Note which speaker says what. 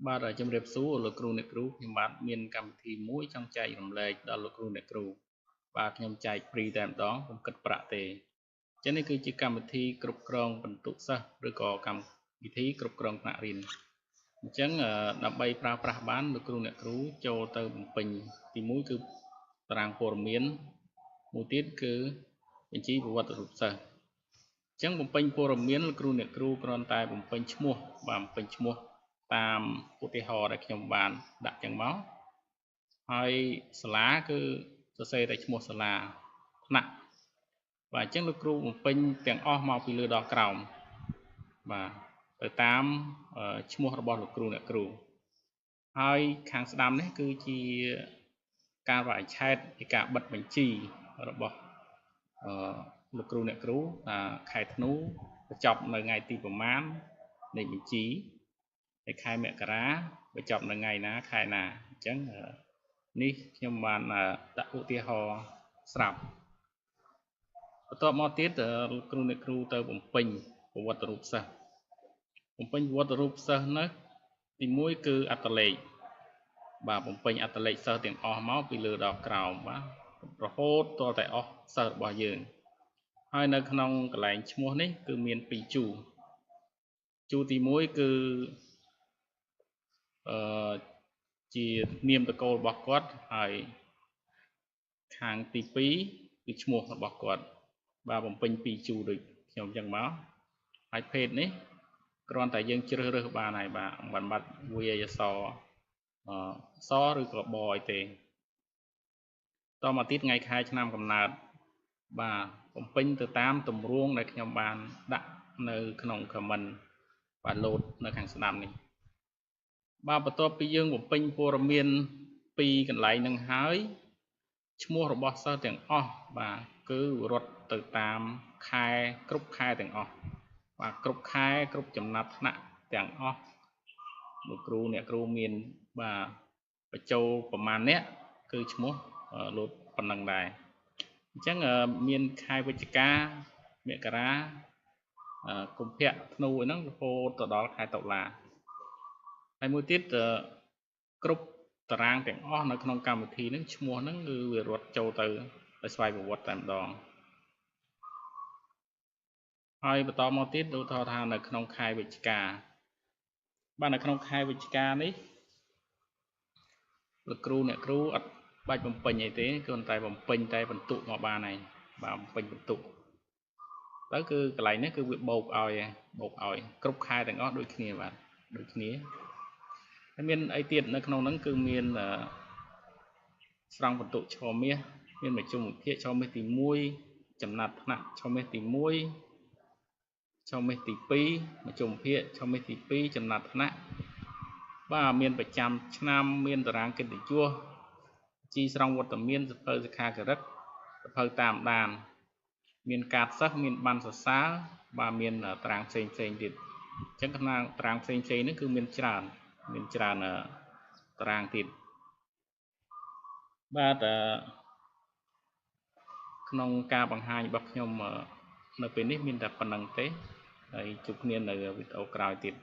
Speaker 1: បាទជំរាបសួរលោកគ្រូអ្នកគ្រូខ្ញុំបាទមានកម្មវិធីមួយចង់ចែករំលែកដល់លោកគ្រូអ្នកគ្រូបាទខ្ញុំចែកព្រីតែម្ដងខ្ញុំគិតប្រាក់ទេអញ្ចឹងនេះគឺជាកម្មវិធីគ្រប់គ្រងបន្ទុកសិស្សឬក៏កម្មវិធីគ្រប់គ្រងថ្នាក់រៀនអញ្ចឹងដើម្បីប្រើប្រាស់បានលោកគ្រូអ្នកគ្រូចូលទៅបំពេញទី1គឺតារាងព័ត៌មានមួយទៀតគឺបញ្ជីប្រវត្តិរូបសិស្សអញ្ចឹងបំពេញព័ត៌មានលោកគ្រូអ្នកគ្រូគ្រាន់តែបំពេញឈ្មោះបាទបំពេញឈ្មោះតាមឧទាហរណ៍ដែលខ្ញុំបានដាក់ចឹងមកហើយសាលាគឺសរសេរតែឈ្មោះសាលាថ្នាក់បាទអញ្ចឹងលោកគ្រូបំពេញទាំងអស់មកពីលើដល់ក្រោមបាទទៅតាមឈ្មោះរបស់លោកគ្រូអ្នកគ្រូហើយខាងស្ដាំនេះគឺជាការវាយឆែតពីការបិទបញ្ជីរបស់លោកគ្រូអ្នកគ្រូខែធ្នូបញ្ចប់នៅថ្ងៃទីប្រមាណនៃបញ្ជីในខែមករាបញ្ចប់នៅថ្ងៃណាខែណាអញ្ចឹងនេះខ្ញុំបានដាក់ឧទាហរណ៍ស្រាប់បន្ទាប់មកទៀតលោកគ្រូអ្នកគ្រូទៅបំពេញប្រវត្តិរូបសិស្សបំពេញប្រវត្តិរូបសិស្សនោះទី1គឺអត្តលេខបាទបំពេញអត្តលេខសិស្សទាំងអស់មកពីលើដល់ក្រោមបាទរហូតតតែអស់សិស្សរបស់យើងហើយនៅក្នុងកន្លែងឈ្មោះនេះគឺមាន2ជួរទី1គឺជានាមតកូលរបស់គាត់ហើយខាងទី2គឺឈ្មោះរបស់គាត់បាទបំពេញ2ជួរដូចខ្ញុំអញ្ចឹងមកហើយភេទនេះគ្រាន់តែយើងជ្រើសរើសបានហើយបាទមិនបាច់វាយអក្សរសឬក៏បអីទេតមកទៀតថ្ងៃខែឆ្នាំកំណើតបាទបំពេញទៅតាមទម្រង់ដែលខ្ញុំបានដាក់នៅក្នុង comment បាទលោតនៅខាងស្ដាំនេះបាទបន្ទាប់ពីយើងបំពេញព័ត៌មានពីកន្លែងនឹងហើយឈ្មោះរបស់សិស្សទាំងអស់បាទគឺរត់ទៅតាមខែគ្រប់ខែទាំងអស់បាទគ្រប់ខែគ្រប់ចំណាត់ថ្នាក់ទាំងអស់លោកគ្រូអ្នកគ្រូមានបាទបញ្ចូលប្រមាណអ្នកគឺឈ្មោះលោតប៉ុណ្ណឹងដែរអញ្ចឹងមានខែវិច្ឆិកាមករាកុម្ភៈធ្នូហ្នឹងរហូតទៅដល់ខែតុលាហើយមួយទៀតគ្រប់តារាងទាំងអស់នៅក្នុងកម្មវិធីហ្នឹងឈ្មោះហ្នឹងគឺវារត់ចូលទៅដោយស្វ័យប្រវត្តិតែម្ដងហើយបន្តមកទៀតឧទាហរណ៍ថានៅក្នុងខែវិច្ឆិកាបាទនៅក្នុងខែវិច្ឆិកានេះលោកគ្រូអ្នកគ្រូអត់បាច់បំពេញអីទេគ្រាន់តែបំពេញតែបន្ទុកមកបានហើយបាទបំពេញបន្ទុកទៅគឺកន្លែងនេះគឺវាបូកឲ្យគ្រប់ខែទាំងអស់ដូចគ្នាបាទដូចគ្នាហើយមានអីទៀតនៅក្នុងហ្នឹងគឺមានស្រង់បន្ទុកឆមាសមានមជ្ឈមវិភាគឆមាសទី1ចំណាត់ថ្នាក់ឆមាសទី1ឆមាសទី2មជ្ឈមវិភាគឆមាសទី2ចំណាត់ថ្នាក់បាទមានប្រចាំឆ្នាំមានតារាងកិត្តិយសជីស្រង់វត្តមានសភៅសិក្ខាការិកសភៅតាមដានមានកាតសិស្សមានបានសរសើរបាទមានតារាងផ្សេងទៀតអញ្ចឹងក្នុងតារាងផ្សេងនេះគឺមានច្រើនតារាងទៀតបាទក្នុងការបង្ហាញរបស់ខ្ញុំនៅពេលនេះមានតែប៉ុណ្្នឹងទេហើយជួបគ្នានៅវីដេអូក្រោយទៀត